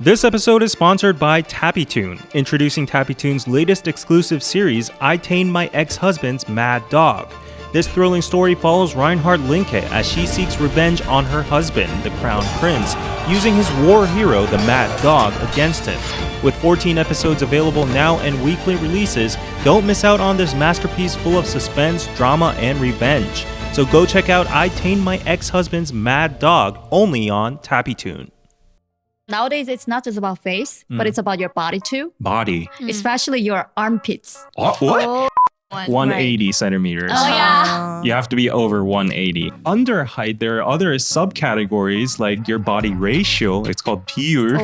This episode is sponsored by TappyTune, introducing TappyTune's latest exclusive series, I Tamed My Ex-Husband's Mad Dog. This thrilling story follows Reinhard Linke as she seeks revenge on her husband, the Crown Prince, using his war hero, the Mad Dog, against him. With 14 episodes available now and weekly releases, don't miss out on this masterpiece full of suspense, drama, and revenge. So go check out I Tamed My Ex-Husband's Mad Dog, only on TappyTune. Nowadays, it's not just about face, but it's about your body too. Body. Especially your armpits. What? 180 centimeters. Oh, yeah. You have to be over 180. Under height, there are other subcategories like your body ratio. It's called 비율.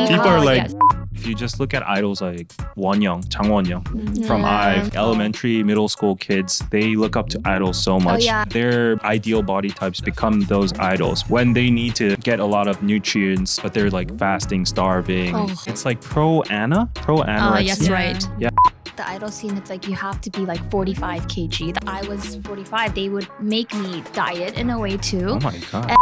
People are like, yes. if you just look at idols like Wonyoung, Jang Wonyoung from IVE, elementary, middle school kids, they look up to idols so much. yeah. Their ideal body types become those idols when they need to get a lot of nutrients, but they're like fasting, starving. It's like pro-anorexia. Yes, right. Yeah. The idol scene, it's like you have to be like 45 kg. I was 45. They would make me diet in a way too. Oh my god.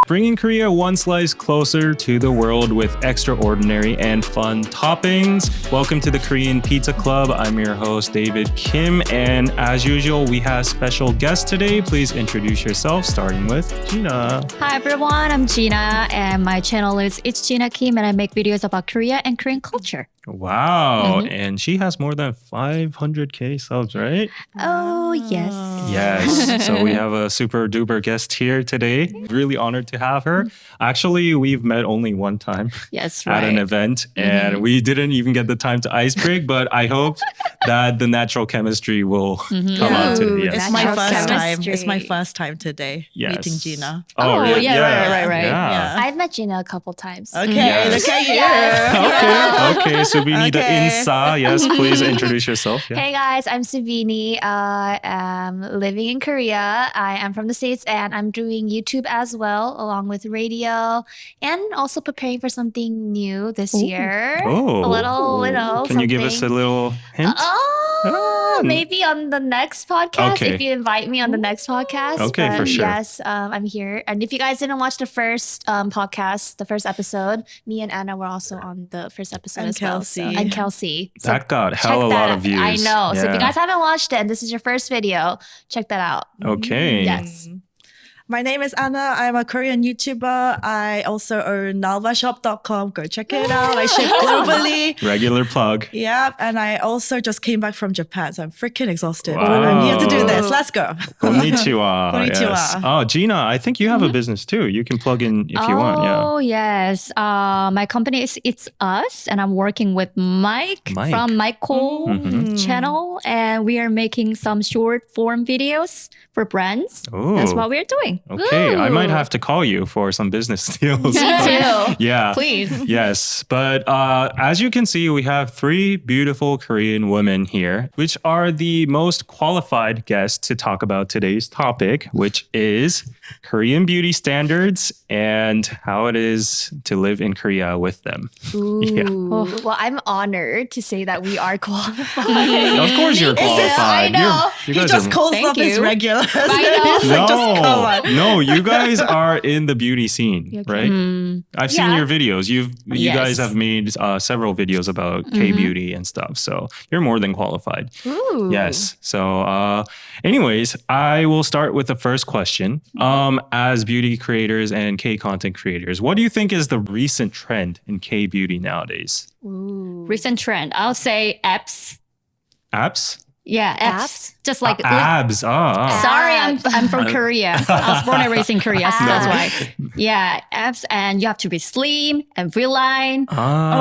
Bringing Korea one slice closer to the world with extraordinary and fun toppings. Welcome to the Korean Pizza Club. I'm your host, David Kim. And as usual, we have special guests today. Please introduce yourself, starting with Jina. Hi everyone, I'm Jina and my channel is It's Jina Kim and I make videos about Korea and Korean culture. Wow. And she has more than 500k subs, right? Oh, yes. Yes. So we have a super duper guest here today. Really honored to have her. Actually, we've met only one time Yes, at right. an event and we didn't even get the time to ice break, but I hope that the natural chemistry will come out today. Yes. It's my Natural first time. chemistry. It's my first time today Yes. meeting Jina. Oh, really? yeah, right. Yeah. I've met Jina a couple times. Okay, Yes. look at you. Okay, Soobeanie the Okay. Insa. Yes, please introduce yourself. Yeah. Hey guys, I'm Soobeanie. I'm living in Korea. I am from the States and I'm doing YouTube as well, along with radio, and also preparing for something new this year. Oh. A little. Can you give us a something. little hint? Maybe on the next podcast, Okay. if you invite me on the next podcast. Okay, for But sure. Yes, I'm here. And if you guys didn't watch the first podcast, the first episode, me and Anna were also on the first episode And as well. Kelsey. And Kelsey. So That got check hell a lot that of views. I know. So if Yeah. you guys haven't watched it and this is your first video, check that out. Okay. Yes. My name is Anna. I'm a Korean YouTuber. I also own nalvashop.com. Go check it out. I ship globally. Regular plug. Yeah, and I also just came back from Japan, so I'm freaking exhausted. Wow. But I'm here to do this. Let's go. Konnichiwa. Konnichiwa. Yes. Oh, Gina, I think you have a business too. You can plug in if you want. Yeah. Oh, yes. My company is It's Us, and I'm working with Mike from Michael channel, and we are making some short form videos for brands. Ooh. That's what we're doing. Okay, I might Ooh. have to call you for some business deals. Me too. Yeah. Please. Yes, but as you can see, we have three beautiful Korean women here, which are the most qualified guests to talk about today's topic, which is Korean beauty standards and how it is to live in Korea with them. Ooh. Yeah. Well, I'm honored to say that we are qualified. Of course, you're qualified. I know. You He guys just are. calls Thank up his you. regulars. I He's like, just come on. No, you guys are in the beauty scene, right? I've seen Yeah. your videos. You Yes. guys have made several videos about K beauty and stuff, so you're more than qualified. Ooh. Yes. So, anyways, I will start with the first question. As beauty creators and K content creators, what do you think is the recent trend in K beauty nowadays? Ooh. Recent trend. I'll say apps. Apps? Yeah, apps. Apps? Just like Abs. Sorry, I'm from Korea. I was born and raised in Korea, so that's why. Yeah, abs, and you have to be slim and V-line. Oh,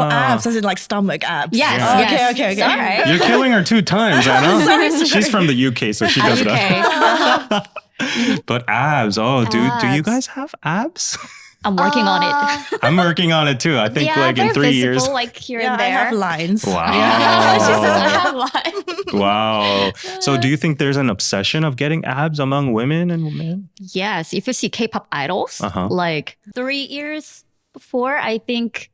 abs, as in like stomach abs. Yes, Oh, yes. Okay. Sorry. You're killing her 2 times, Anna. She's from the UK, so she does that. Okay. But abs. Oh, do you Abs. guys have abs? I'm working on it. I'm working on it too. I think yeah, like in they're 3 years. visible, like here Yeah, and I there. have lines. She says I Wow. have lines. Wow. So do you think there's an obsession of getting abs among women and men? Yes, if you see K-pop idols, like 3 years before, I think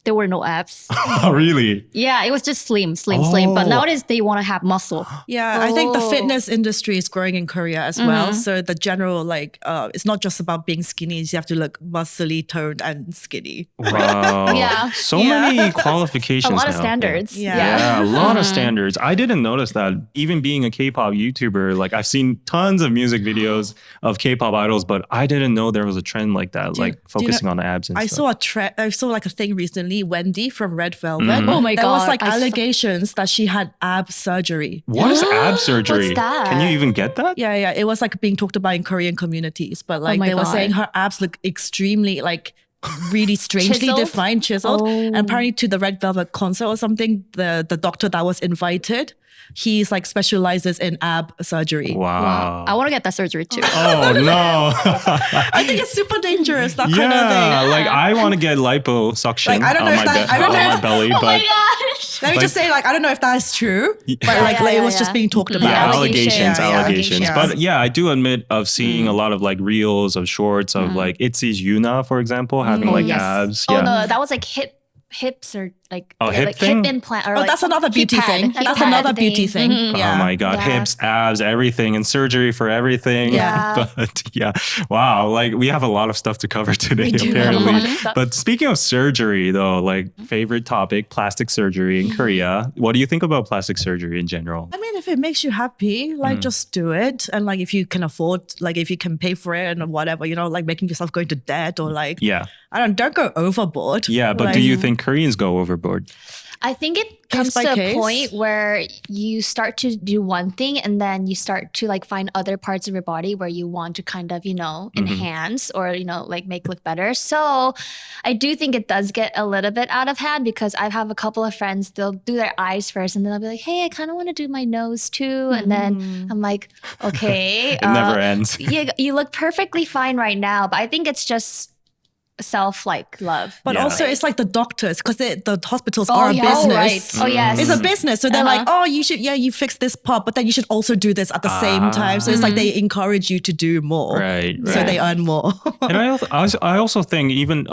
there were no abs. Oh, really? Yeah, it was just slim. But nowadays they want to have muscle. Yeah, I think the fitness industry is growing in Korea as well. So the general it's not just about being skinny. You have to look muscly, toned, and skinny. Wow. Yeah. So many qualifications. A lot of now. standards. Yeah, a lot of standards. I didn't notice that. Even being a K-pop YouTuber, like I've seen tons of music videos of K-pop idols, but I didn't know there was a trend like that, focusing on abs and I stuff. saw a trend. I saw like a thing recently. Wendy from Red Velvet. Oh my There God. was like allegations that she had ab surgery. What is ab surgery? What's that? Can you even get that? Yeah. It was like being talked about in Korean communities, but like my they were God. saying her abs look extremely like really strangely Chiseled? defined, chiseled. Oh. And apparently to the Red Velvet concert or something, the doctor that was invited, he's like specializes in ab surgery. Wow. I want to get that surgery too. Oh no. I think it's super dangerous, that kind of Yeah, thing. like I want to get liposuction Like, I don't know on if my that- I don't know on my if- belly, but Let me just say, like, I don't know if that is true, but like, Yeah, it was yeah. just being talked about. yeah, Allegations. allegations. Yeah. But yeah, I do admit of seeing a lot of like reels of shorts of like ITZY's Yuna, for example, having like yes. abs. Oh Yeah. no, that was like hips or like hip like thing? hip implant or Oh, like that's another beauty hip pad. thing. Hip That's pad another beauty thing. Yeah. Oh my God, Yeah. hips, abs, everything, and surgery for everything. Yeah. But yeah, wow, like we have a lot of stuff to cover today, do have a apparently. lot of stuff. But speaking of surgery, though, like favorite topic, plastic surgery in Korea. What do you think about plastic surgery in general? I mean, if it makes you happy, like just do it. And like if you can afford, like if you can pay for it and whatever, you know, like making yourself go into debt or like, Yeah, don't go overboard. yeah, but Like, do you think Koreans go overboard? I think it comes by to a case. point where you start to do one thing and then you start to like find other parts of your body where you want to kind of, you know, enhance or, you know, like make look better. So I do think it does get a little bit out of hand because I have a couple of friends, they'll do their eyes first and then they'll be like, hey, I kind of want to do my nose too. And then I'm like, okay. It never ends. Yeah, you look perfectly fine right now. But I think it's just self like love. But Yeah. also it's like the doctors, because the hospitals are a yeah. business. Oh, yes. It's a business. So they're like, oh, you should, you fix this part, but then you should also do this at the same time. So it's like they encourage you to do more. Right, So right. they earn more. And I also think even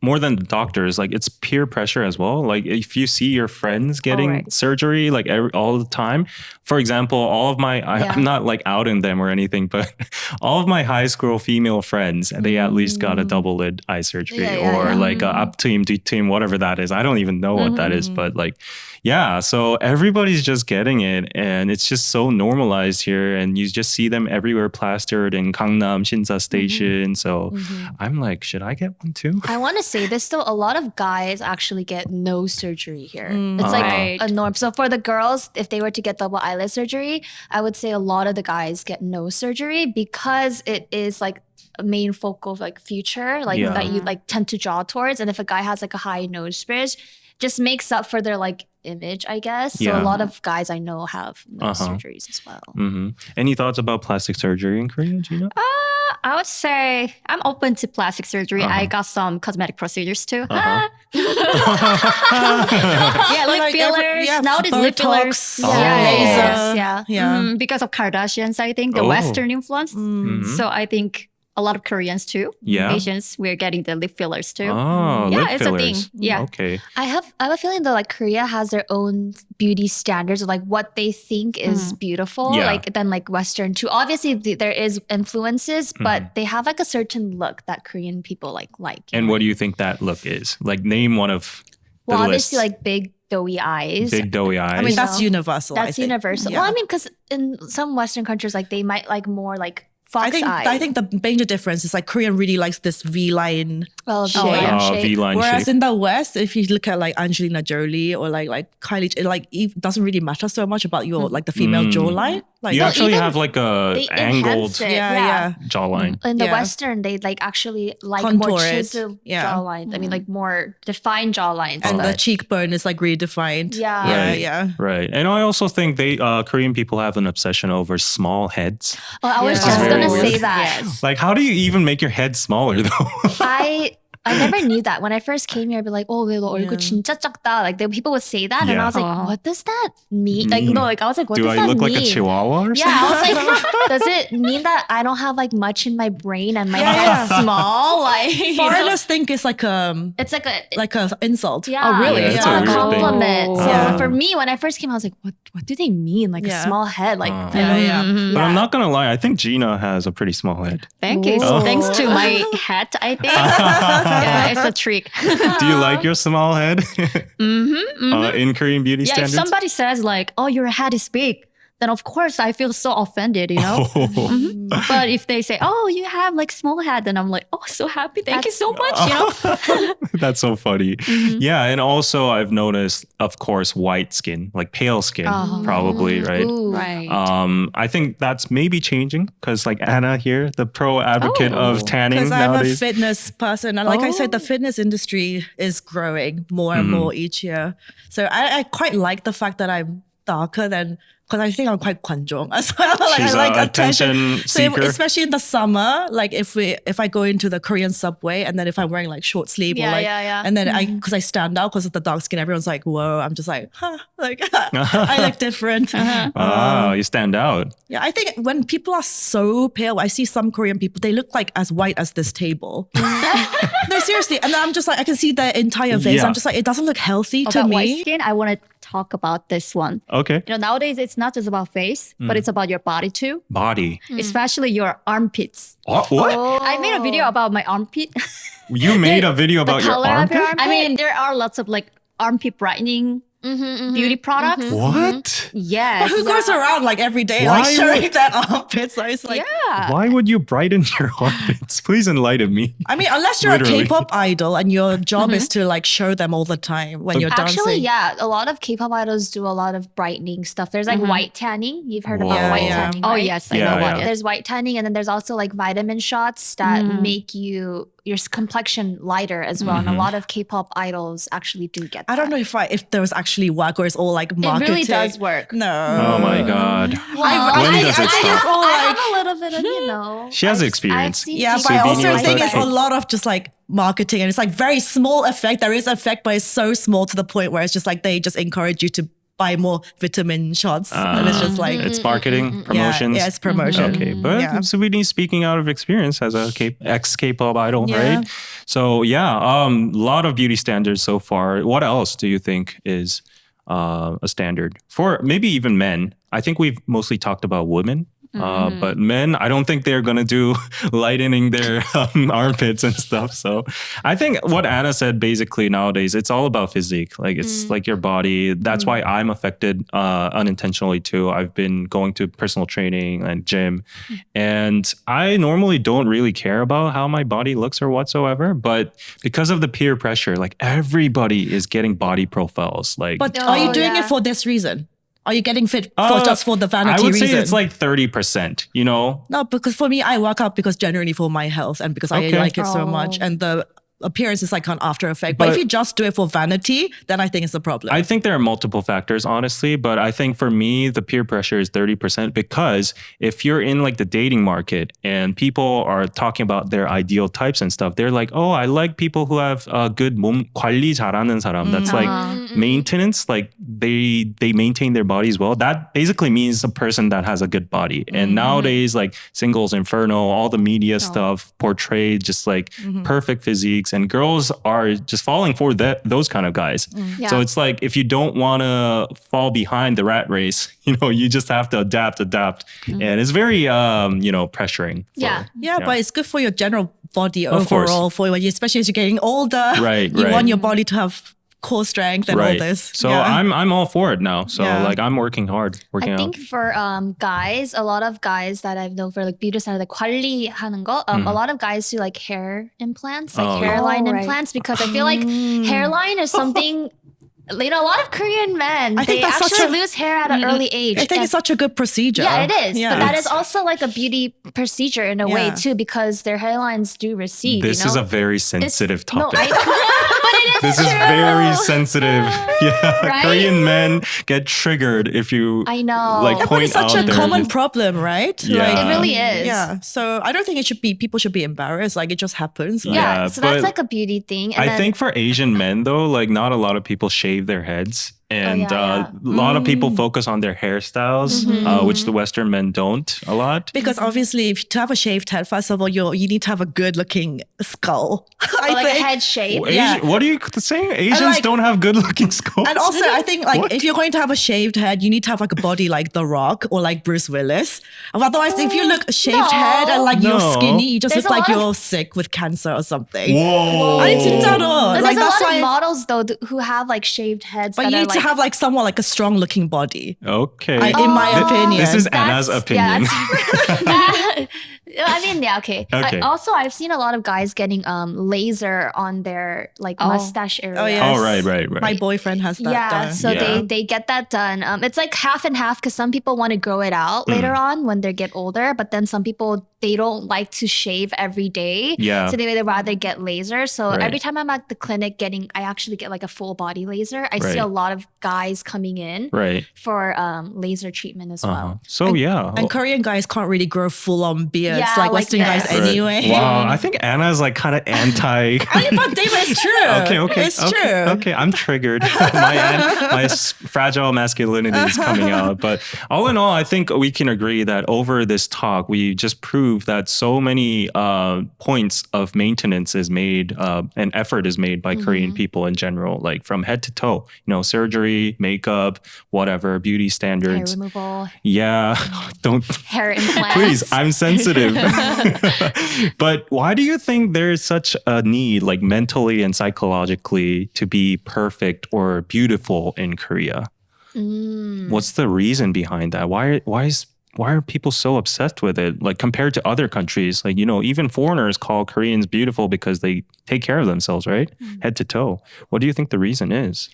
more than the doctors, like it's peer pressure as well. Like if you see your friends getting right. surgery like all the time, for example, all of my, I'm not like outing them or anything, but all of my high school female friends, they at least got a double lid eye surgery or like a upteam, deteam, whatever that is. I don't even know what that is, but like, yeah. So everybody's just getting it and it's just so normalized here and you just see them everywhere plastered in Gangnam, Shinsa Station. So I'm like, should I get one too? I want to say this though, a lot of guys actually get nose surgery here. It's Right. like a norm. So for the girls, if they were to get double eyelid surgery, I would say a lot of the guys get nose surgery because it is like a main focal like feature like Yeah. that you like tend to draw towards. And if a guy has like a high nose bridge, just makes up for their like image, I guess. So Yeah. a lot of guys I know have nose surgeries as well. Any thoughts about plastic surgery in Korea, Gina? I would say I'm open to plastic surgery. I got some cosmetic procedures too. Yeah, lip Like fillers. Nowadays, lip fillers. Botox, Yes, laser. yeah. Yeah. Because of Kardashians, I think, the Oh. Western influence. So I think a lot of Koreans too, Yeah. Asians, we're getting the lip fillers too. Oh, Yeah, lip it's a fillers. thing. Yeah. Okay. I have a feeling though, like Korea has their own beauty standards of like what they think is beautiful, Yeah. like than like Western too. Obviously, there is influences, but they have like a certain look that Korean people like. And what do you think that look is? Like name one of the Well, obviously, lists. like big doughy eyes. Big doughy eyes. I mean, that's know, universal. I That's think. universal. Yeah. Well, I mean, because in some Western countries, like they might like more like fox eye. I think the major difference is like Korean really likes this V-line shape. shape. V-line Whereas shape. in the West, if you look at like Angelina Jolie or like Kylie, it doesn't really matter so much about your like the female jawline. Like You actually even have like a they angled enhance it. yeah. jawline. In the Yeah. Western, they like actually like more Contour it. chiseled Yeah. jawlines. I mean, like more defined jawlines. And the but- cheekbone is like redefined. Yeah. Yeah, Right. yeah. Right. And I also think Korean people have an obsession over small heads. Oh, I was Yeah. just Very gonna weird. say that. Yes. Like, how do you even make your head smaller though? I never knew that. When I first came here, I'd be like, oh, 너 얼굴 진짜 작다. Like people would say that, and I was like, what does that mean? Like no, like I was like, what Do does I that look mean? like a chihuahua or Yeah, something? I was like, does it mean that I don't have like much in my brain and my head's small? Like Foreigners think it's like it's like a insult. yeah, Oh, really? Yeah, it's it's a not a weird thing. compliment. So Yeah. for me, when I first came, I was like, what do they mean? Like a Yeah. small head? Like Yeah. But I'm not gonna lie, I think Gina has a pretty small head. Thank you. Oh. Thanks to my hat, I think. Yeah, it's a trick. Do you like your small head? In Korean beauty Yeah, if standards? somebody says like, "Oh, your head is big," then of course I feel so offended, you know. But if they say, "Oh, you have like small head," then I'm like, "Oh, so happy! Thank you so much," you know. That's so funny. Yeah, and also I've noticed, of course, white skin, like pale skin, probably, right? Ooh. Right. I think that's maybe changing because, like Anna here, the pro advocate of tanning Because I'm a nowadays. fitness person. And like I said, the fitness industry is growing more and more each year. So I quite like the fact that I'm darker than, because I think I'm quite kwanjong as well. Like She's I like a attention So seeker. especially in the summer, like if I go into the Korean subway and then if I'm wearing like short sleeve or Yeah, like, yeah. and then because I stand out because of the dark skin, everyone's like, whoa, I'm just like, huh, like I look different. Ah, you stand out. Yeah, I think when people are so pale, I see some Korean people, they look like as white as this table. No, seriously. And then I'm just like, I can see their entire face. Yeah. I'm just like, it doesn't look healthy to About me. white skin, I want to talk about this one. Okay. You know, nowadays it's not just about face, but it's about your body too, Body. especially your armpits. What? I made a video about my armpit. You made a video about your color of armpit? your armpit? I mean, there are lots of like armpit brightening beauty products. What? Yes. Who goes around like every day Why like showing would- their armpits? So it's like, Yeah. Why would you brighten your armpits? Please enlighten me. I mean, unless you're Literally. a K-pop idol and your job is to like show them all the time when you're Actually, dancing. yeah, a lot of K-pop idols do a lot of brightening stuff. There's like white tanning. You've heard about Whoa. white Yeah. tanning, Oh right? yes, I Yeah, know yeah. what. There's white tanning, and then there's also like vitamin shots that make your complexion lighter as well. And a lot of K-pop idols actually do get that. I don't know if there was actually work or it's all like It marketing. really does work. No. Oh my God. Well, When does it start? I have a little bit of, you know. She has I've experience. seen Yeah, people but I Soobeanie also was think like- it's a lot of just like marketing and it's like very small effect. There is effect, but it's so small to the point where it's just like they just encourage you to buy more vitamin shots. And it's just like, It's marketing, promotions. Yeah, it's promotion. Okay, but Yeah. Soobeanie speaking out of experience as a ex-K-pop idol, Yeah. right? So yeah, a lot of beauty standards so far. What else do you think is a standard for maybe even men? I think we've mostly talked about women. But men, I don't think they're gonna do lightening their armpits and stuff. So I think what Anna said basically nowadays, it's all about physique. Like it's like your body. That's why I'm affected unintentionally too. I've been going to personal training and gym, and I normally don't really care about how my body looks or whatsoever. But because of the peer pressure, like everybody is getting body profiles. Like, But are you doing yeah. it for this reason? Are you getting fit for just for the vanity I would reason? say it's like 30%. You know, No, because for me, I work out because generally for my health and because I Okay. like it so much. And the appearance is like an after effect. But if But- you just do it for vanity, then I think it's a problem. I think there are multiple factors, honestly, but I think for me, the peer pressure is 30% because if you're in like the dating market and people are talking about their ideal types and stuff, they're like, oh, I like people who have good 몸 관리 잘하는 사람. That's like maintenance, like they maintain their bodies well. That basically means a person that has a good body. And nowadays, like Singles Inferno, all the media stuff portrayed just like perfect physiques. And girls are just falling for those kind of guys. So Yeah. it's like if you don't want to fall behind the rat race, you know, you just have to adapt. And it's very, pressuring. Yeah. yeah, but it's good for your general body Of course. overall, for when you, especially as you're getting older. Right, You right. want your body to have core strength and all this. So yeah. I'm all for it now. So Yeah. like I'm working hard, working I out. think for guys, a lot of guys that I've known for like beauty center, like 관리하는 거, a lot of guys do like hair implants, like Oh, yeah. hairline Oh, right. implants, because I feel like hairline is something. You know, a lot of Korean men, I think they that's such actually a- lose hair at an early age. I think And- it's such a good procedure. yeah, it is. Yeah. But that is also like a beauty procedure in a way Yeah. too, because their hairlines do recede. This you know? is a very sensitive No, topic. I know. But This is very sensitive. Yeah, Right? Korean men get triggered if you I know. like Yeah, But point it's such out a their- common problem, right? Yeah. Like, It really is. yeah. So I don't think people should be embarrassed. Like it just happens. Like, Yeah, Yeah, so that's but like a beauty thing. And I then, think for Asian men though, like not a lot of people shave their heads. And yeah. a lot of people focus on their hairstyles, which the Western men don't a lot. Because obviously, if to have a shaved head, first of all, you need to have a good looking skull. I like think. a head shape. What are you saying? Asians like- don't have good looking skulls. And also, I think like What? if you're going to have a shaved head, you need to have like a body like The Rock or like Bruce Willis. Otherwise, if you look shaved head and like you're No. skinny, you just There's look like a lot of- you're sick with cancer or something. Whoa. I think that But like there's a that's lot why. of models though who have like shaved heads. But that you are, need to like, have like somewhat like a strong looking body. Okay. In my opinion. This is That's- Anna's opinion. Yeah, I mean, yeah, okay. Okay. Also, I've seen a lot of guys getting laser on their like mustache area. Oh, yes. Oh, right. My boyfriend has that Yeah, done. so Yeah. they get that done. It's like half and half because some people want to grow it out later on when they get older, but then some people they don't like to shave every day. Yeah. So they'd rather get laser. So Right. every time I'm at the clinic I actually get like a full body laser. I see Right. a lot of guys coming in Right. for laser treatment as well. So yeah. And Korean guys can't really grow full on beards Yeah, like like Western guys this. Right. anyway. Wow, I think Anna's like kind of anti. But David, it's true. Okay. It's true. Okay, I'm triggered. my fragile masculinity is coming out. But all in all, I think we can agree that over this talk, we just proved that so many points of maintenance is made and effort is made by Korean people in general, like from head to toe. You know, surgery, makeup, whatever, beauty Hair standards. removal, Yeah, don't. hair implants. Please, I'm sensitive. But why do you think there's such a need, like mentally and psychologically, to be perfect or beautiful in Korea? What's the reason behind that? Why are people so obsessed with it? Like compared to other countries, like, you know, even foreigners call Koreans beautiful because they take care of themselves, right? Head to toe. What do you think the reason is?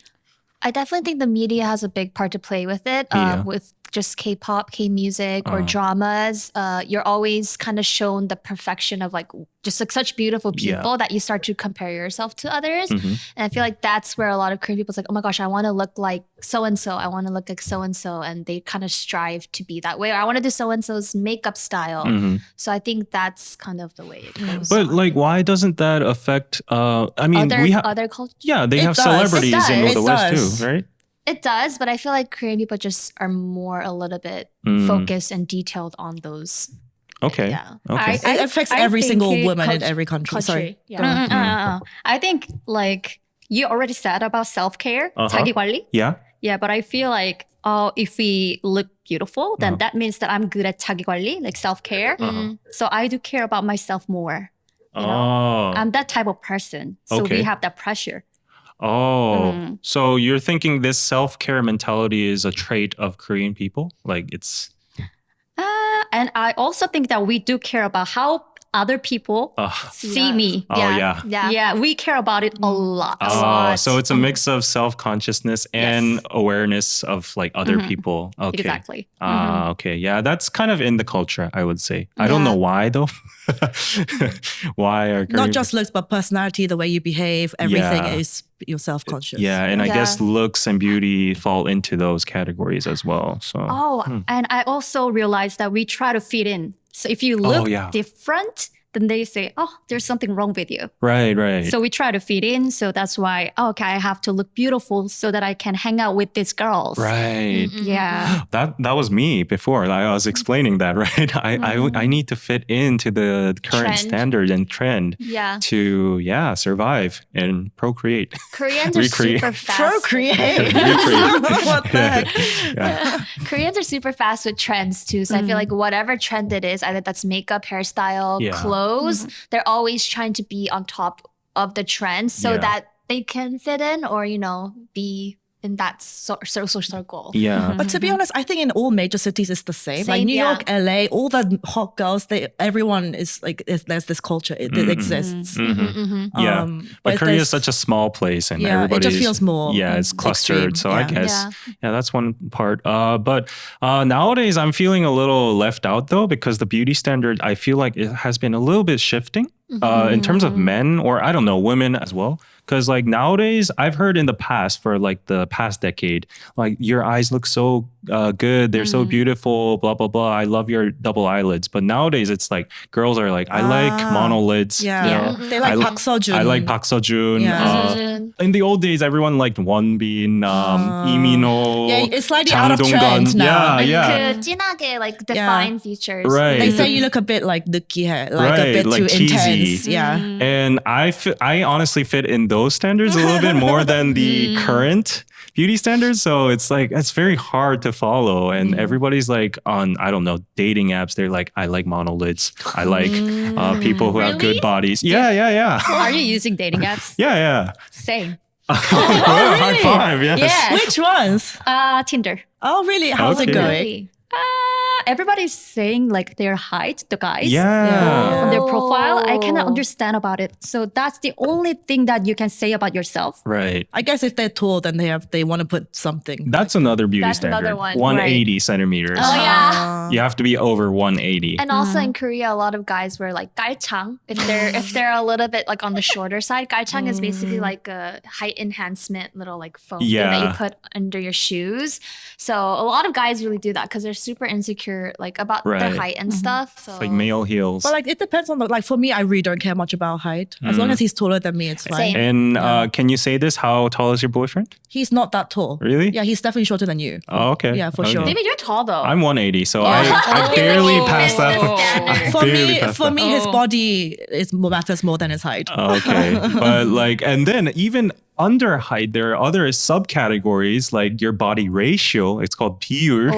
I definitely think the media has a big part to play with it. Media. With just K-pop, K-music, or dramas, you're always kind of shown the perfection of like just like such beautiful people that you start to compare yourself to others. And I feel like that's where a lot of Korean people's like, oh my gosh, I want to look like so and so. I want to look like so and so, and they kind of strive to be that way. Or I want to do so and so's makeup style. So I think that's kind of the way it goes. But like, why doesn't that affect? I mean, we have. other cultures. Yeah, they It have does. celebrities It in does. the It West does. too, right? It does, but I feel like Korean people just are more a little bit focused and detailed on those. Okay. Yeah. Okay. It affects I every think single it woman in culture- every country. Sorry. Yeah. I think like you already said about self-care, 자기 관리. Yeah. Yeah, but I feel like if we look beautiful, then that means that I'm good at 자기 관리, like self-care. So I do care about myself more. You know? I'm that type of person. So Okay. we have that pressure. So you're thinking this self-care mentality is a trait of Korean people? Like it's And I also think that we do care about how other people see me. yeah. Yeah, we care about it a lot. So it's a mix of self-consciousness and awareness of like other people. Okay. Exactly. Okay. Yeah, that's kind of in the culture, I would say. I don't know why though. Why are Korean Not just looks, but personality, the way you behave, everything Yeah. is you're self-conscious. Yeah, and I guess Yeah. looks and beauty fall into those categories as well. So And I also realized that we try to fit in. So if you look yeah. different, then they say, oh, there's something wrong with you. right. So we try to fit in. So that's why, okay, I have to look beautiful so that I can hang out with these girls. Right. Yeah. That was me before. I was explaining that, right? I need to fit into the current Trend. standard and trend Yeah. to survive and procreate. Koreans are Recreate. super fast. Procreate. What the heck? Yeah. Koreans are super fast with trends too. So I feel like whatever trend it is, either that's makeup, hairstyle, Yeah. clothes, they're always trying to be on top of the trends so Yeah. that they can fit in or, be in that social circle. Yeah. But to be honest, I think in all major cities it's the same. Like Same, New yeah. York, LA, all the hot girls, everyone is like, there's this culture. It exists. Yeah. But but Korea is there's- such a small place and Yeah, it everybody just feels more it's clustered. extreme. So I Yeah. guess that's one part. But nowadays I'm feeling a little left out though because the beauty standard I feel like it has been a little bit shifting. in terms of men, or I don't know, women as well. Because like nowadays, I've heard in the past, for like the past decade, like your eyes look so good, they're so beautiful, blah blah blah. I love your double eyelids. But nowadays, it's like girls are like, I like monolids. Yeah, you know? they like Park Seo-joon. I like Park Seo-joon. Yeah. In the old days, everyone liked Wonbin, Lee Min-ho. Yeah, it's slightly Jang out of Dong-gun. trend now. Yeah. 그 진하게 like define features. Right. They say you look a bit like Nuki hair, like Right, a bit like too cheesy. intense. Yeah. And I honestly fit in those standards a little bit more than the current beauty standards. So it's like, it's very hard to follow. And everybody's like on, I don't know, dating apps. They're like, I like monolids. I like people who have good bodies. Yeah. Are you using dating apps? Yeah. Same. High five. Yes. Yes. Which ones? Tinder. Oh, really? How's it Okay. going? Really? Everybody's saying like their height, the guys. Yeah. On their profile. I cannot understand about it. So that's the only thing that you can say about yourself. Right. I guess if they're tall, then they want to put something. That's another beauty That's standard. another one. 180 centimeters. Oh yeah. You have to be over 180. And also in Korea, a lot of guys wear like galchang. If they're a little bit like on the shorter side, galchang is basically like a height enhancement little like foam thing that you put under your shoes. So a lot of guys really do that because they're super insecure like about their Right. height and stuff. So It's like male heels. But like it depends on like for me, I really don't care much about height. As long as he's taller than me, it's fine. Same. And can you say this? How tall is your boyfriend? He's not that tall. Really? Yeah, he's definitely shorter than you. Oh, okay. Yeah, for Okay. sure. maybe you're tall though. I'm 180, so I barely passed that. Standard. For Barely me, passed for that. me, his body matters more than his height. Okay. But like, and then even under height, there are other subcategories like your body ratio. It's called 비율.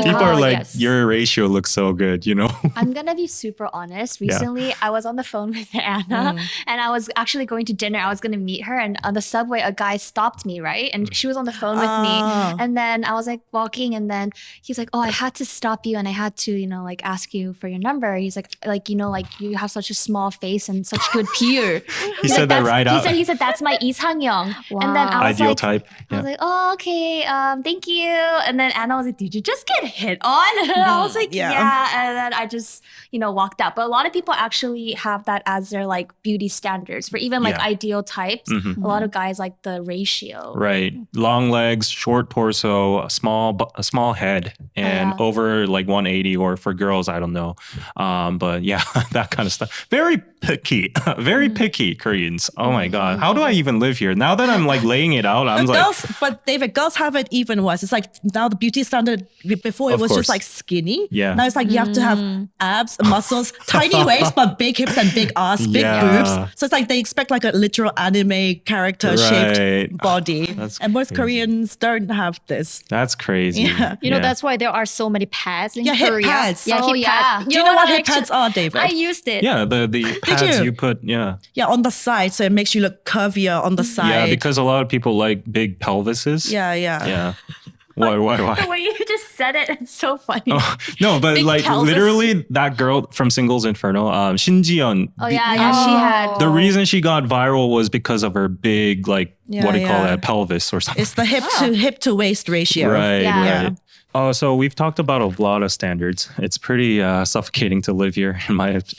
People are like, yes. your ratio looks so good, you know? I'm gonna be super honest. Recently, I was on the phone with Anna, and I was actually going to dinner. I was gonna meet her, and on the subway, a guy stopped me, right? And she was on the phone with me, and then I was like walking, and then he's like, "Oh, I had to stop you, and I had to, like ask you for your number." He's like like you have such a small face and such good peer. He said that right out. He said that's my 이상형. And then I was Ideal like, type. I was like, oh, okay, thank you. And then Anna was like, did you just get hit on? And I was like, yeah. And then I just, walked out. But a lot of people actually have that as their like beauty standards for even like ideal types. A lot of guys like the ratio. Right. Long legs, short torso, a small head, and over like 180, or for girls, I don't know. But yeah, that kind of stuff. Very picky. Very picky Koreans. Oh my God. How do I even live here? Now that I'm like laying it out, I'm like... But David, girls have it even worse. It's like now the beauty standard, before it Of was course. just like skinny. Yeah. Now it's like you have to have abs, muscles, tiny waist, but big hips and big ass, big Yeah. boobs. So it's like they expect like a literal anime character shaped Right. body. That's and most crazy. Koreans don't have this. That's crazy. Yeah. You know, that's why there are so many pads in Yeah, hip Korea. pads. Yeah, Oh, hip yeah. pads. Do you know what hip actually- pads are, David? I used it. Yeah, the pads you? you put, yeah. Yeah, on the side, so it makes you look curvier on the side. Yeah, because a lot of people like big pelvises. Yeah. Yeah. Why? The way you just said it, it's so funny. No, but Big like pelvis. literally that girl from Singles Inferno, Shin Ji-yeon. Oh, yeah, she had. The reason she got viral was because of her big, like, what do you call Yeah. that, pelvis or something. It's the hip to waist ratio. Right, Yeah. right. So we've talked about a lot of standards. It's pretty suffocating to live here,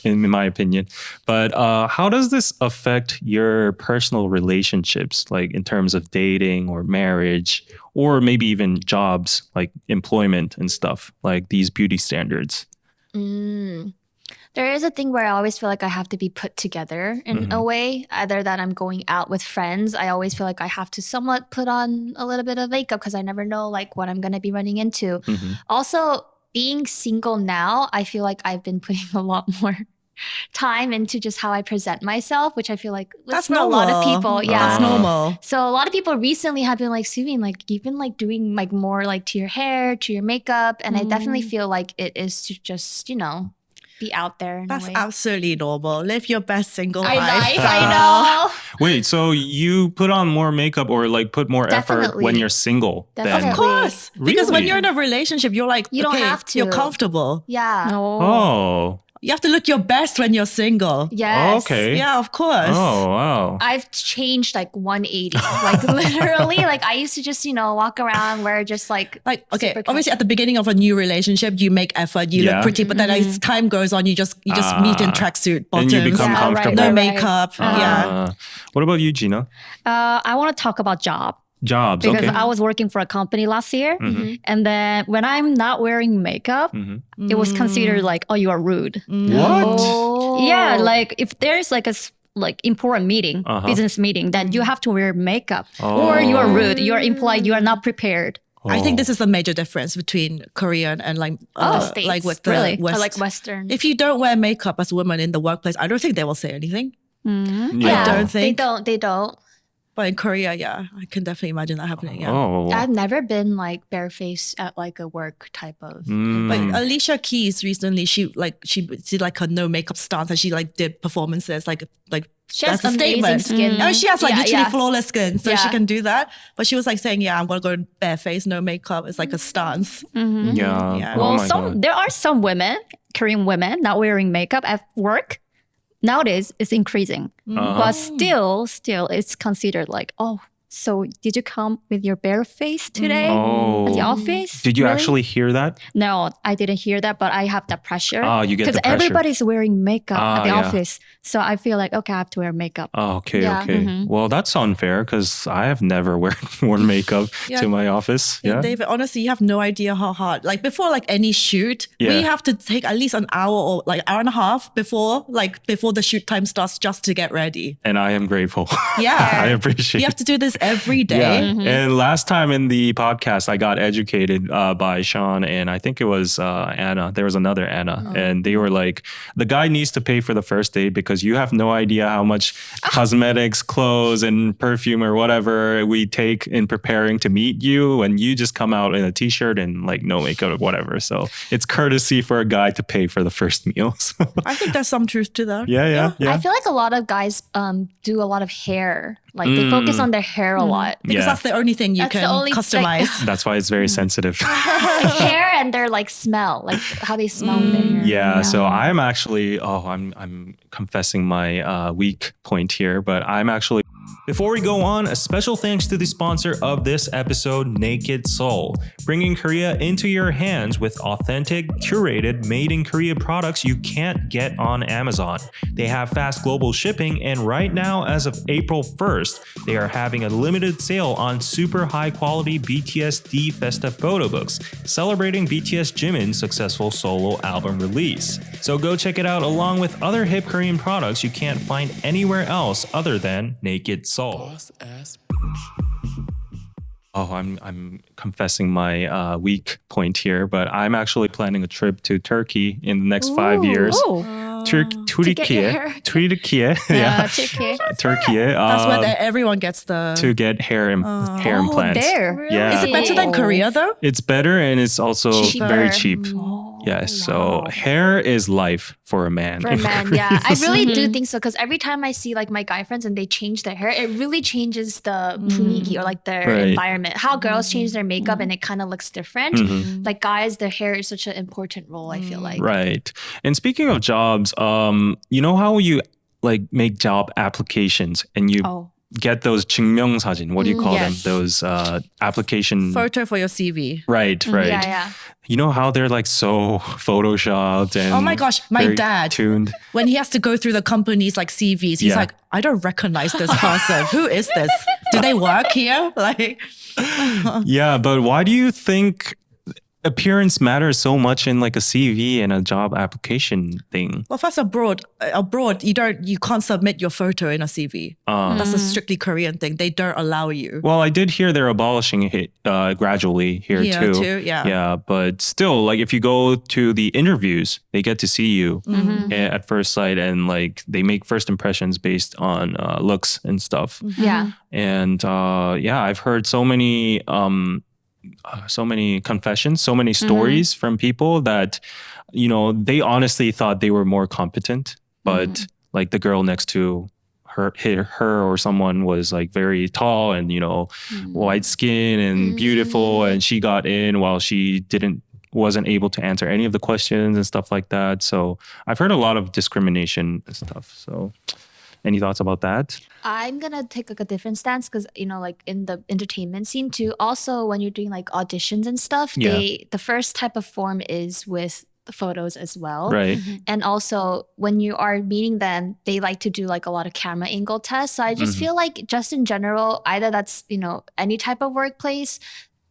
in my opinion. But how does this affect your personal relationships, like in terms of dating or marriage, or maybe even jobs, like employment and stuff, like these beauty standards? There is a thing where I always feel like I have to be put together in a way, either that I'm going out with friends. I always feel like I have to somewhat put on a little bit of makeup because I never know like what I'm going to be running into. Also, being single now, I feel like I've been putting a lot more time into just how I present myself, which I feel like That's for a lot of normal. people. Yeah. That's normal. So a lot of people recently have been like, Soobeanie, like you've been like doing like more like to your hair, to your makeup. And I definitely feel like it is to just, be out there in That's a way. absolutely normal. Live your best single I life. know. Wait, so you put on more makeup or like put more effort Definitely. when you're single? Definitely. Of course. Because when Really? you're in a relationship, you're like, You don't okay, have to. you're comfortable. Yeah. Oh, You have to look your best when you're single. Yes. Oh, okay. Yeah, of course. Oh, wow. I've changed like 180. Like literally, like I used to just, walk around wear just like Okay, super obviously at the beginning of a new relationship, you make effort, you look pretty, but then as time goes on, you just meet in tracksuit bottoms. And you become comfortable. No makeup. Yeah. What about you, Gina? I want to talk about jobs Jobs, because okay. I was working for a company last year, and then when I'm not wearing makeup, it was considered like, oh, you are rude. What? Oh. Yeah, like if there's like a important meeting, business meeting, then you have to wear makeup, or you are rude. You are implied you are not prepared. I think this is the major difference between Korean and like States. like with the Really? West. Or like Western. If you don't wear makeup as a woman in the workplace, I don't think they will say anything. yeah, don't think. They don't. But in Korea, yeah, I can definitely imagine that happening. Yeah. Oh. I've never been like barefaced at like a work type of. But Alicia Keys recently, she did like a no makeup stance and she like did performances like She has that's a amazing statement. skin. Oh, she has like Yeah, literally yeah. flawless skin, so she Yeah. can do that. But she was like saying, "Yeah, I'm gonna go barefaced, no makeup." It's like a stance. Yeah. Yeah. Oh Well, my God. there are some women, Korean women, not wearing makeup at work. Nowadays, it's increasing, but still, it's considered like, oh, so did you come with your bare face today at the office? Did you Really? actually hear that? No, I didn't hear that, but I have that pressure. Oh, you get the because pressure. everybody's wearing makeup at the yeah. office, so I feel like okay, I have to wear makeup. Oh, okay, Yeah. okay. Well, that's unfair because I have never worn makeup Yeah. to my office. Yeah. David, honestly, you have no idea how hard. Like before, like any shoot, we Yeah. have to take at least an hour or like hour and a half before the shoot time starts just to get ready. And I am grateful. Yeah. I appreciate You have to do this every day. Yeah. And last time in the podcast, I got educated by Sean and I think it was Anna. There was another Anna. And they were like, the guy needs to pay for the first date because you have no idea how much cosmetics, clothes, and perfume or whatever we take in preparing to meet you. And you just come out in a t-shirt and like no makeup or whatever. So it's courtesy for a guy to pay for the first meal. So, I think there's some truth to that. yeah. I feel like a lot of guys do a lot of hair. Like they focus on their hair a lot. Because Yeah. that's the only thing you That's the can only, like- customize. That's why it's very sensitive. Hair and their like smell, like how they smell with their hair. Yeah, so I'm actually, I'm confessing my weak point here, but I'm actually. Before we go on, a special thanks to the sponsor of this episode, Naked Soul, bringing Korea into your hands with authentic, curated, made in Korea products you can't get on Amazon. They have fast global shipping, and right now, as of April 1st, they are having a limited sale on super high quality BTS D Festa photo books, celebrating BTS Jimin's successful solo album release. So go check it out along with other hip Korean products you can't find anywhere else other than Naked Soul. Oh, I'm confessing my weak point here, but I'm actually planning a trip to Turkey in the next 5 years. get your hair. Turkey, yeah, Turkey. Turkey. That's where everyone gets the. to get hair implants. There. Yeah. Is it better than Korea though? It's better and it's also Cheaper. very cheap. Yes, so hair is life for a man. For men, yeah. I really do think so because every time I see like my guy friends and they change their hair, it really changes the 분위기 or like their Right. environment. How girls change their makeup and it kind of looks different. Like guys, their hair is such an important role, I feel like. Right. And speaking of jobs, you know how you like make job applications and you get those 증명사진, what do you call Yes. them? Those application. Photo for your CV. Right. Yeah. You know how they're like so photoshopped and Oh my gosh, my very dad. tuned. When he has to go through the company's like CVs, he's Yeah. like, I don't recognize this person. Who is this? Do they work here? Like, Yeah, but why do you think appearance matters so much in like a CV and a job application thing? well, first abroad, you can't submit your photo in a CV. That's a strictly Korean thing. They don't allow you. Well, I did hear they're abolishing it gradually here Here too. too, yeah. Yeah, but still, like if you go to the interviews, they get to see you at first sight, and like they make first impressions based on looks and stuff. Yeah. And I've heard so many confessions, so many stories from people that, you know, they honestly thought they were more competent, but like the girl next to her or someone was like very tall and, you know, white skin and beautiful, and she got in while she didn't wasn't able to answer any of the questions and stuff like that. So I've heard a lot of discrimination and stuff. So any thoughts about that? I'm gonna take like a different stance because like in the entertainment scene too. Also, when you're doing like auditions and stuff, the first type of form is with the photos as well. Right. And also when you are meeting them, they like to do like a lot of camera angle tests. So I just feel like just in general, either that's any type of workplace.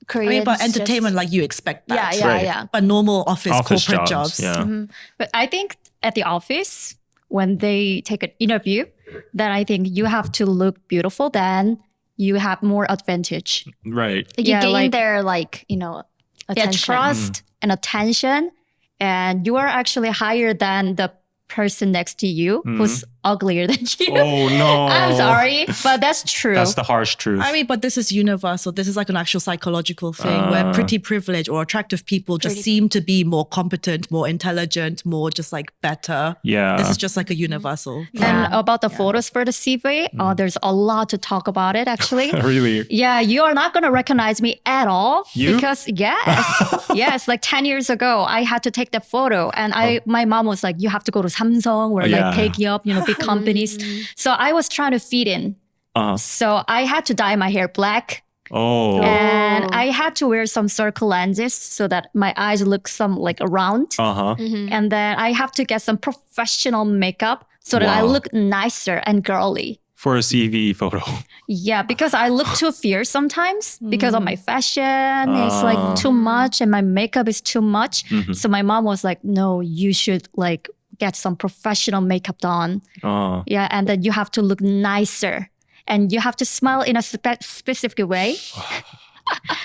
Koreans but entertainment, like you expect that. Yeah. But normal office corporate jobs. Yeah. But I think at the office, when they take an interview, then I think you have to look beautiful. Then you have more advantage. Right. Like you gain their attention. Their trust and attention, and you are actually higher than the person next to you who's uglier than you. Oh no. I'm sorry, but that's true. That's the harsh truth. I mean, but this is universal. This is like an actual psychological thing where pretty privileged or attractive people just seem to be more competent, more intelligent, more just like better. Yeah. This is just like a universal. And about the photos for the CV, there's a lot to talk about it actually. Really? Yeah, you are not going to recognize me at all. You? Because yes, like 10 years ago, I had to take the photo and my mom was like, you have to go to Samsung or like Taekyeop, big companies. So I was trying to fit in. So I had to dye my hair black. Oh. And I had to wear some circle lenses so that my eyes look some like round. And then I have to get some professional makeup so that I look nicer and girly. For a CV photo. Yeah, because I look too fierce sometimes because of my fashion. It's like too much and my makeup is too much. So my mom was like, no, you should like get some professional makeup done. Yeah, and then you have to look nicer and you have to smile in a specific way.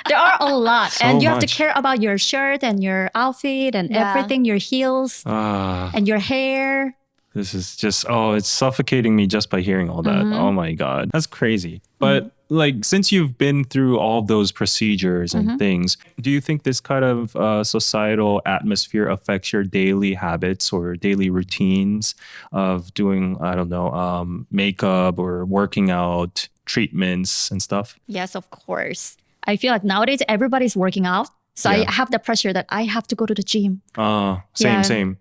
There are a lot and you have to care about your shirt and your outfit and everything, your heels and your hair. This is just, it's suffocating me just by hearing all that. Oh my God. That's crazy. But like, since you've been through all those procedures and things, do you think this kind of societal atmosphere affects your daily habits or daily routines of doing, I don't know, makeup or working out, treatments and stuff? Yes, of course. I feel like nowadays everybody's working out. So I have the pressure that I have to go to the gym. Same.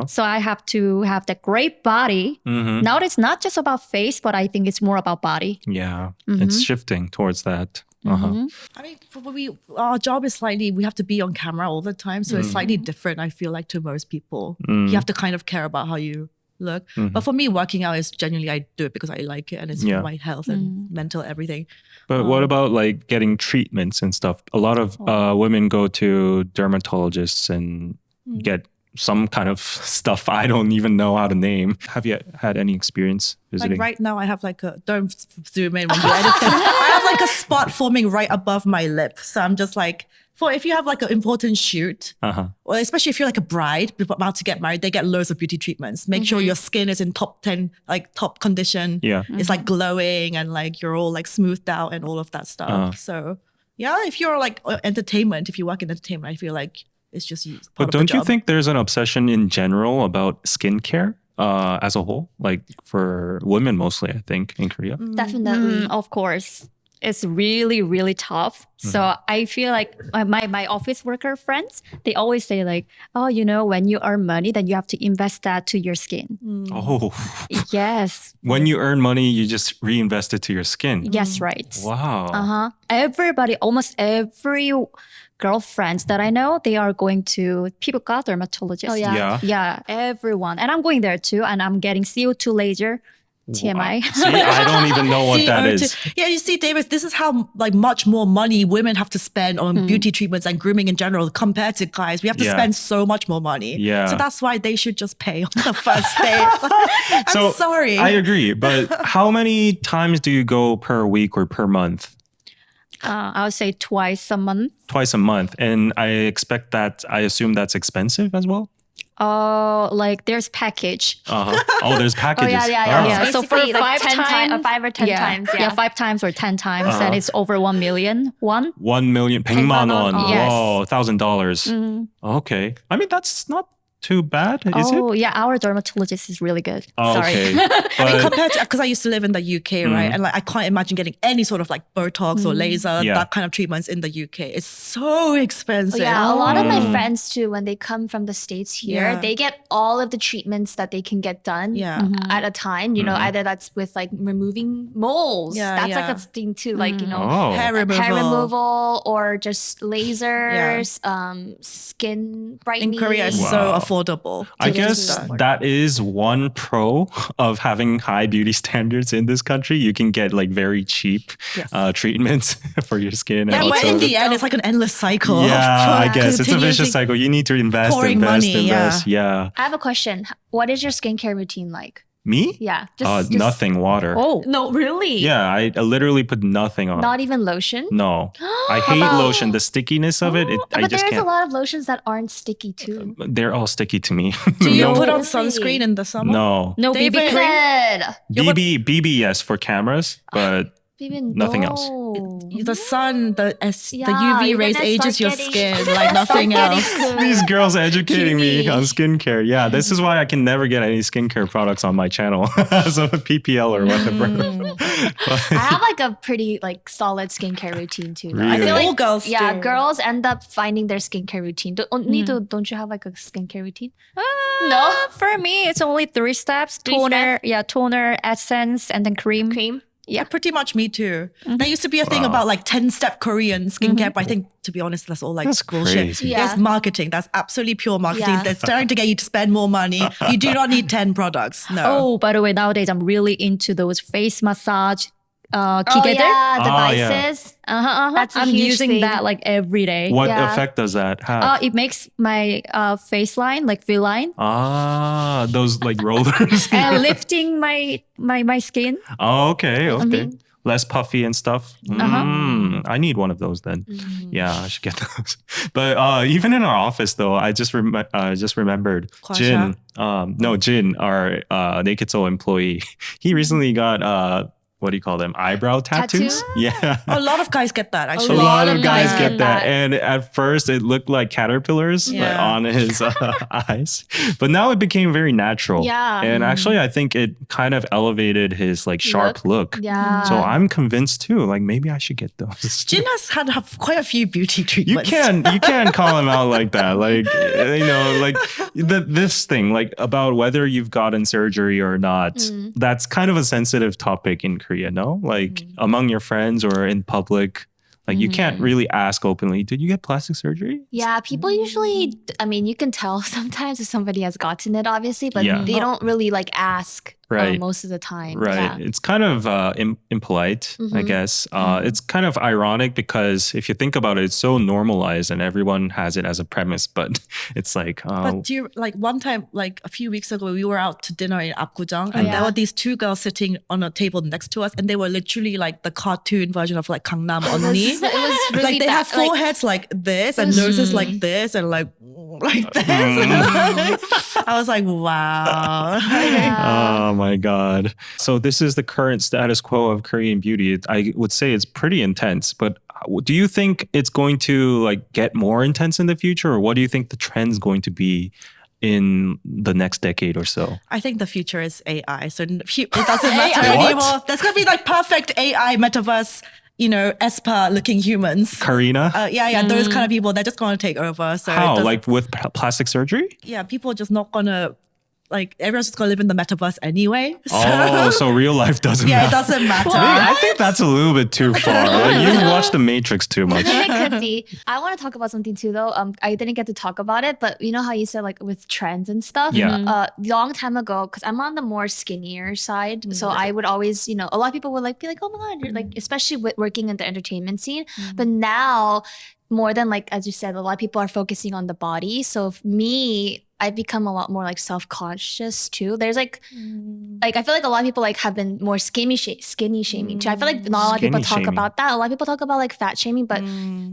So I have to have that great body. Now it's not just about face, but I think it's more about body. Yeah, it's shifting towards that. I mean, our job is we have to be on camera all the time. So it's slightly different, I feel like, to most people. You have to kind of care about how you look. But for me, working out is genuinely, I do it because I like it and it's for my health and mental everything. But what about like getting treatments and stuff? A lot of women go to dermatologists and get some kind of stuff I don't even know how to name. Have you had any experience visiting? Like right now I have like don't zoom in when you edit this. I have like a spot forming right above my lip. So I'm just like, if you have like an important shoot, well, especially if you're like a bride about to get married, they get loads of beauty treatments. Make sure your skin is in top condition. Yeah. It's like glowing and like you're all like smoothed out and all of that stuff. So yeah, if you're like entertainment, if you work in entertainment, I feel like it's just But don't you think there's an obsession in general about skincare as a whole? Like for women mostly, I think, in Korea. Definitely. Of course. It's really, really tough. So I feel like my office worker friends, they always say like, oh, when you earn money, then you have to invest that to your skin. Oh. Yes. When you earn money, you just reinvest it to your skin. Yes, right. Wow. Everybody, almost every girlfriends that I know, they are going to 피부과 dermatologist. Oh, yeah. Yeah, everyone. And I'm going there too. And I'm getting CO2 laser. TMI. See, I don't even know what that is. Yeah, you see, Davis, this is how like much more money women have to spend on beauty treatments and grooming in general compared to guys. We have to spend so much more money. Yeah. So that's why they should just pay on the first day. I'm sorry. I agree. But how many times do you go per week or per month? I would say twice a month. Twice a month. And I assume that's expensive as well? Oh, like there's package. Oh, there's packages. Yeah. So for like 5 times, 5 or 10 times. Yeah, 5 times or 10 times, and it's over 1 million won. 1 million, 100만 원. Yes. Whoa, $1,000. Okay. I mean, that's not too bad, is it? Oh, yeah. Our dermatologist is really good. Oh, Sorry. okay. I mean, But compared to, because I used to live in the UK, right? And like, I can't imagine getting any sort of like Botox or laser, Yeah. that kind of treatments in the UK. It's so expensive. Yeah, a lot of my friends too, when they come from the States here, Yeah. they get all of the treatments that they can get done Yeah. at a time. You know, either that's with like removing moles. Yeah, That's like yeah. a thing too. Like, you know, Oh. Hair removal. hair removal or just lasers, skin brightening. In Korea, it's so affordable. I It is guess really that is one pro of having high beauty standards in this country. You can get like very cheap treatments for your skin. Yeah, and but also- in the end, it's like an endless cycle. yeah, I of guess it's a vicious continuously cycle. You need to invest, pouring invest, money, invest. Yeah. I have a question. What is your skincare routine like? Me? Yeah. Nothing. Water. Oh. No, really? Yeah, I literally put nothing on. Not even lotion? No, I hate lotion. The stickiness of it, I But just there's a can't. lot of lotions that aren't sticky too. They're all sticky to me. Do you No. put on Really? sunscreen in the summer? No. No BB David- cream. Good. BB, yes, for cameras, but Even Nothing else. The sun, the Yeah, UV you're rays gonna ages start your getting- skin like nothing else. these girls educating me Cutie. on skincare. Yeah, this is why I can never get any skincare products on my channel as a PPL or whatever. I have like a pretty like solid skincare routine too. though. I Really? feel like All girls yeah, do. girls end up finding their skincare routine. Don't you have like a skincare routine? No, for me, it's only 3 steps: toner, toner, essence, and then cream. Cream. Yeah, pretty much me too. There used to be a thing about like 10-step Korean skincare, but I think, to be honest, that's all like That's bullshit. crazy. Yeah. That's marketing. That's absolutely pure marketing. Yeah. They're trying to get you to spend more money. You do not need 10 products. No. Oh, by the way, nowadays I'm really into those face massage Oh 기계들. yeah, Oh, yeah. devices. That's a I'm huge using thing. that like every day. What Yeah. effect does that have? It makes my face line like V-line Those like rollers. and lifting my skin. Oh, okay. Less puffy and stuff. I need one of those then. Yeah, I should get those. But even in our office though, I just remembered Kwasha? Jin, our Naked Soul employee. He recently got what do you call them? Eyebrow tattoos? Tattoo? Yeah. A lot of guys get that actually. A lot of guys guys get get that. that. And at first it looked like caterpillars like, Yeah. on his eyes. But now it became very natural. Yeah. And actually I think it kind of elevated his like sharp look. Yeah. So I'm convinced too. Like maybe I should get those. Jin has had quite a few beauty You treatments. can't call him out like that. Like like this thing, like about whether you've gotten surgery or not. That's kind of a sensitive topic in Korea, no? Like among your friends or in public. Like you can't really ask openly, did you get plastic surgery? Yeah, people usually, I mean, you can tell sometimes if somebody has gotten it, obviously, but Yeah. they don't really like ask Right. most of the time. Right. Yeah. It's kind of impolite, I guess. It's kind of ironic because if you think about it, it's so normalized and everyone has it as a premise, but it's like, But do you like one time, like a few weeks ago, we were out to dinner in Apgujeong and there yeah. were these 2 girls sitting on a table next to us and they were literally like the cartoon version of like Gangnam Onni. It was really Like they bad. have foreheads like this and noses like this and like this. I was like, wow. oh my God. So this is the current status quo of Korean beauty. I would say it's pretty intense, but do you think it's going to like get more intense in the future, or what do you think the trend's going to be in the next decade or so? I think the future is AI. So it doesn't matter What? anymore. There's going to be like perfect AI metaverse, you know, Espa looking humans. Karina? Those kind of people, they're just going to take over. So it How? doesn't- Like with plastic surgery? yeah, people are just not going to, like, everyone's just going to live in the metaverse anyway. So, Oh, so real life doesn't yeah, it matter. doesn't matter. I think that's a little bit too far. Like, you've watched The Matrix too much. It could be. I want to talk about something too, though. I didn't get to talk about it, but you know how you said like with trends and stuff. Yeah. Long time ago, because I'm on the more skinnier side, so I would always, you know, a lot of people would like be like, "Oh my God," you're like, especially with working in the entertainment scene. But now, more than like as you said, a lot of people are focusing on the body. So me, I've become a lot more like self-conscious too. There's like I feel like a lot of people like have been more skinny shaming too. I feel like not a lot of people Skinny talk shaming. about that. A lot of people talk about like fat shaming, but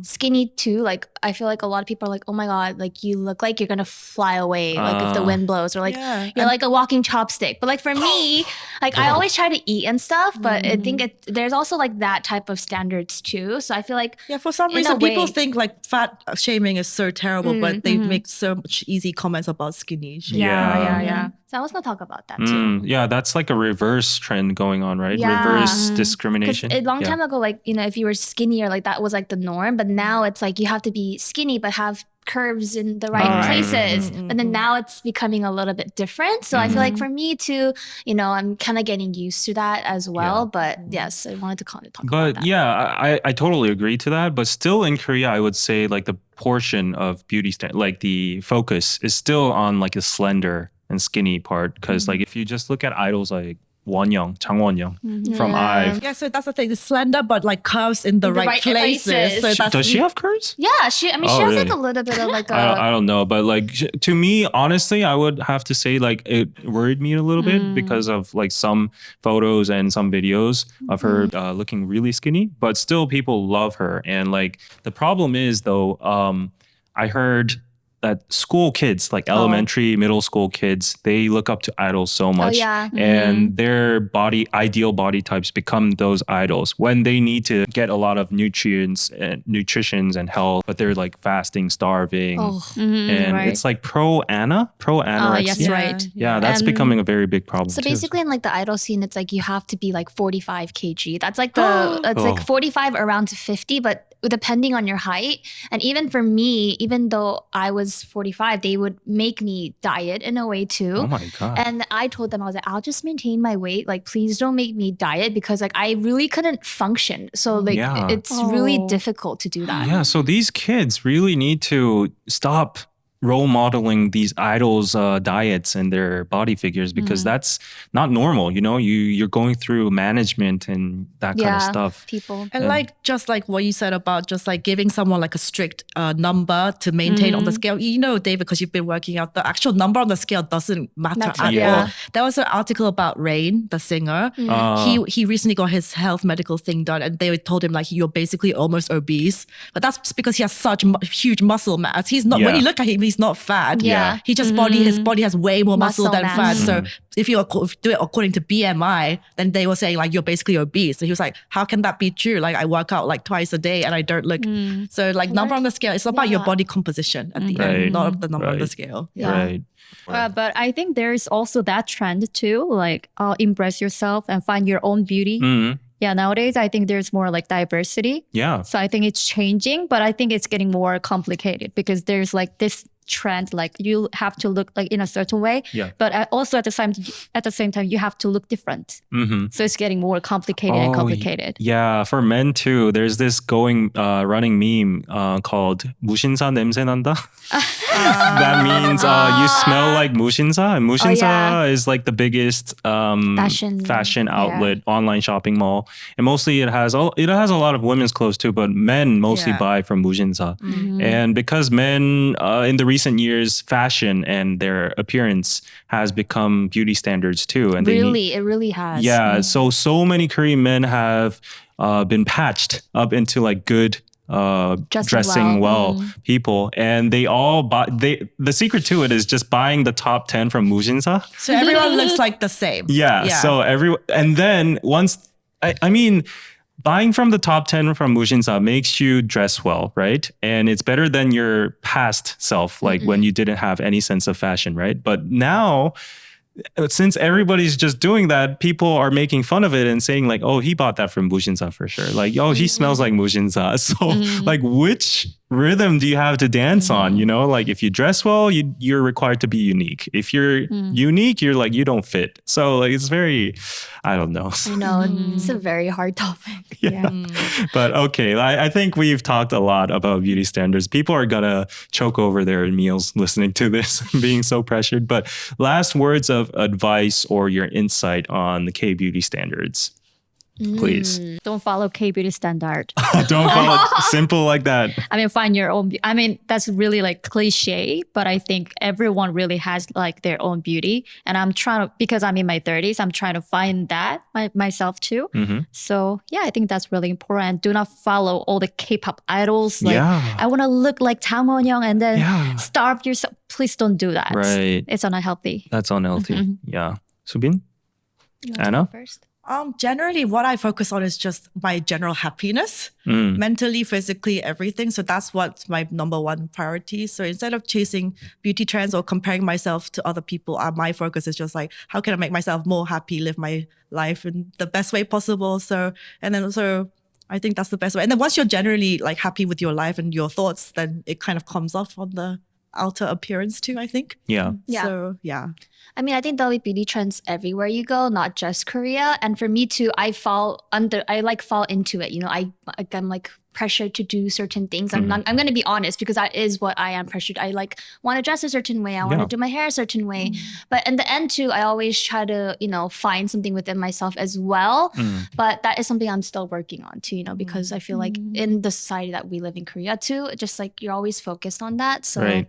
skinny too. Like I feel like a lot of people are like, oh my God, like you look like you're gonna fly away, like if the wind blows, or like Yeah. you're like a walking chopstick. But like for me, like I always try to eat and stuff, but I think there's also like that type of standards too. So I feel like Yeah, for some In a reason, people way. think like fat shaming is so terrible, but they make so much easy comments about about skinny. Yeah. So I was gonna talk about that too. Yeah, that's like a reverse trend going on, right? Yeah. Reverse Because discrimination. a long time ago, like, you know, if you were skinnier, like that was like the norm. But now it's like you have to be skinny but have curves in the right places. But then now it's becoming a little bit different. So I feel like for me too, you know, I'm kind of getting used to that as well. But yes, I wanted to kind of talk about that. But yeah, I totally agree to that. But still in Korea, I would say like the portion of beauty like the focus is still on like the slender and skinny part. Because like if you just look at idols like Wonyoung, Chang Wonyoung from IVE. Yeah, so that's the thing. It's slender, but like curves in the right places. So that's Does she have curves? Yeah, she has really? like a little bit of like a... I don't know, but like to me, honestly, I would have to say like it worried me a little bit because of like some photos and some videos of her looking really skinny, but still people love her. And like the problem is though, I heard that school kids, like elementary, middle school kids, they look up to idols so much. And their ideal body types become those idols when they need to get a lot of nutrients and health, but they're like fasting, starving. It's like pro-anorexia. Yes, right. Yeah, that's becoming a very big problem. So too. basically in like the idol scene, it's like you have to be like 45 kg. That's like it's like 45 around to 50, but depending on your height. And even for me, even though I was 45, they would make me diet in a way too. Oh my God. And I told them, I was like, I'll just maintain my weight. Like, please don't make me diet because like I really couldn't function. So like it's really difficult to do that. Yeah, so these kids really need to stop role modeling these idols' diets and their body figures because that's not normal. You know, you're going through management and that kind of stuff. People. And like just like what you said about just like giving someone like a strict number to maintain on the scale. You know, David, because you've been working out, the actual number on the scale doesn't matter at all. There was an article about Rain, the singer. He recently got his health medical thing done, and they told him like you're basically almost obese. But that's because he has such huge muscle mass. He's not. When you look at him, he's not fat. He just his body has way more muscle than fat. So if you do it according to BMI, then they were saying like you're basically obese. So he was like, how can that be true? Like I work out like twice a day and I don't look. So like number on the scale, it's about your body composition at the end, not the number on the scale. Right. But I think there's also that trend too, like embrace yourself and find your own beauty. Yeah, nowadays I think there's more like diversity. Yeah. So I think it's changing, but I think it's getting more complicated because there's like this trend, like you have to look like in a certain way, but also at the same time you have to look different. So it's getting more complicated and complicated. Yeah, for men too, there's this running meme called 무신사 냄새 난다. That means you smell like 무신사, and 무신사 is like the biggest fashion outlet, online shopping mall, and mostly it has a lot of women's clothes too, but men mostly buy from 무신사. And because men in the recent years, fashion and their appearance has become beauty standards too. And it really has. Yeah, so many Korean men have been patched up into like good dressing well people, and they all the secret to it is just buying the top 10 from 무신사. So everyone looks like the same. So everyone, and then once I mean, buying from the top 10 from 무신사 makes you dress well, right? And it's better than your past self, like when you didn't have any sense of fashion, right? But now, since everybody's just doing that, people are making fun of it and saying like, oh, he bought that from 무신사 for sure. Like, oh, he smells like 무신사. So like, which rhythm do you have to dance on? You know, like if you dress well, you're required to be unique. If you're unique, you're like, you don't fit. So like, it's very, I don't know. I know, it's a very hard topic. But okay, I think we've talked a lot about beauty standards. People are gonna choke over their meals listening to this, being so pressured. But last words of advice or your insight on the K-beauty standards, please. Don't follow K-beauty standard. Don't follow. Simple like that. I mean, find your own. I mean, that's really like cliche, but I think everyone really has like their own beauty. And I'm trying to, because I'm in my 30s, I'm trying to find that myself too. So yeah, I think that's really important. Do not follow all the K-pop idols. Like, I want to look like Chang Won-young and then starve yourself. Please don't do that. Right. It's unhealthy. That's unhealthy. Yeah. Soobin? Anna? First. Generally, what I focus on is just my general happiness, mentally, physically, everything. So that's what's my number one priority. So instead of chasing beauty trends or comparing myself to other people, my focus is just like, how can I make myself more happy, live my life in the best way possible? So, and then also, I think that's the best way. And then once you're generally like happy with your life and your thoughts, then it kind of comes off on the outer appearance too, I think. Yeah. So, yeah. I mean, I think there'll be beauty trends everywhere you go, not just Korea. And for me too, I fall into it. You know, I'm like pressured to do certain things. I'm going to be honest, because that is what I am pressured. I like want to dress a certain way. I want to do my hair a certain way. But in the end too, I always try to, you know, find something within myself as well. But that is something I'm still working on too, you know, because I feel like in the society that we live in Korea too, just like you're always focused on that. So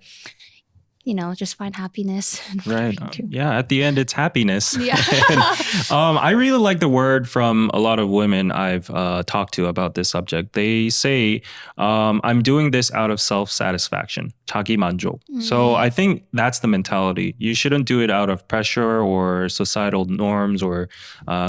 you know, just find happiness. Right. Yeah. At the end, it's happiness. Yeah. And, I really like the word from a lot of women I've talked to about this subject. They say, I'm doing this out of self-satisfaction. 자기 만족. So I think that's the mentality. You shouldn't do it out of pressure or societal norms or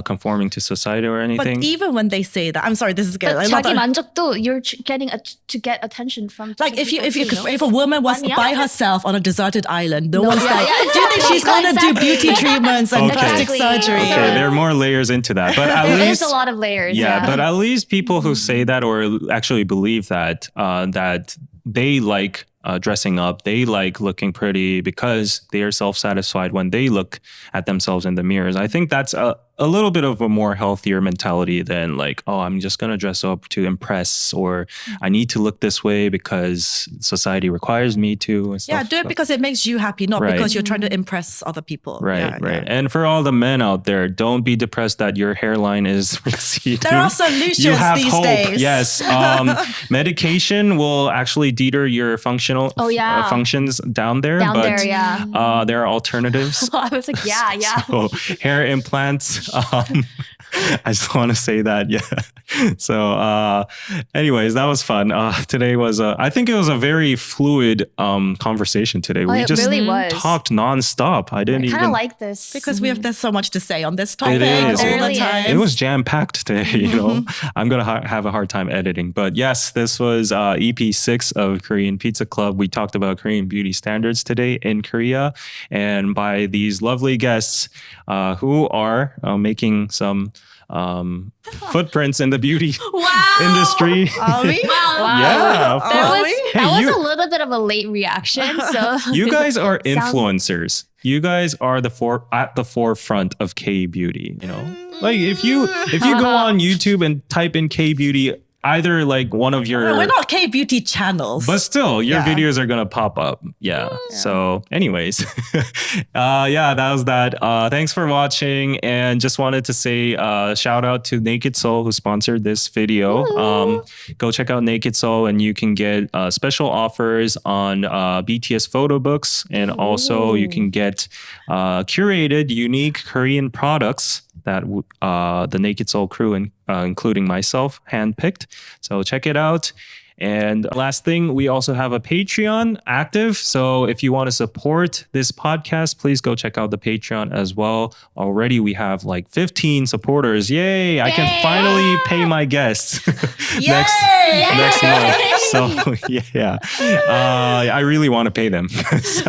conforming to society or anything. But even when they say that, I'm sorry, this is good. But 자기 만족도, you're getting to get attention from. Like if a woman was by herself on a deserted island, no one's like, do you think she's gonna do beauty treatments and plastic surgery? Okay, there are more layers into that, but at least there's a lot of layers. Yeah, but at least people who say that or actually believe that that they like dressing up, they like looking pretty because they are self-satisfied when they look at themselves in the mirrors. I think that's a little bit of a more healthier mentality than like, oh, I'm just going to dress up to impress, or I need to look this way because society requires me to. And stuff. Yeah, do it because it makes you happy, not because you're trying to impress other people. Right. And for all the men out there, don't be depressed that your hairline is receding. There are solutions you have these hope. days. Yes. Medication will actually deter your functions down there. There are alternatives. I was like, yeah. So, hair implants. I just want to say that, yeah. So, anyways, that was fun. Today was, I think it was a very fluid conversation today. We just really was. talked nonstop. I didn't even kind of like this because there's so much to say on this topic It is. all the time. It was jam packed today. You know, I'm gonna have a hard time editing, but yes, this was EP6 of Korean Pizza Club. We talked about Korean beauty standards today in Korea, and by these lovely guests who are making some footprints in the beauty industry. Are we? Wow. Yeah, of course. That was a little bit of a late reaction. So you guys are influencers. You guys are at the forefront of K beauty. You know, like if you go on YouTube and type in K beauty, either like one of your we're not K-beauty channels, but still your videos are gonna pop up. Yeah. So anyways, that was that. Thanks for watching, and just wanted to say shout out to Naked Soul who sponsored this video. Go check out Naked Soul and you can get special offers on BTS photo books, and also you can get curated unique Korean products that the Naked Soul crew, including myself, handpicked. So check it out. And last thing, we also have a Patreon active. So if you want to support this podcast, please go check out the Patreon as well. Already we have like 15 supporters. Yay! I can finally pay my guests next month. So yeah, I really want to pay them.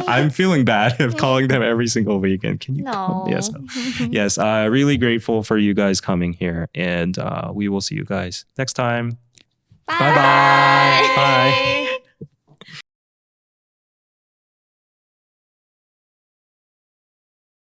I'm feeling bad of calling them every single week. And can you? No. Yes. Really grateful for you guys coming here, and we will see you guys next time. Bye-bye. Bye.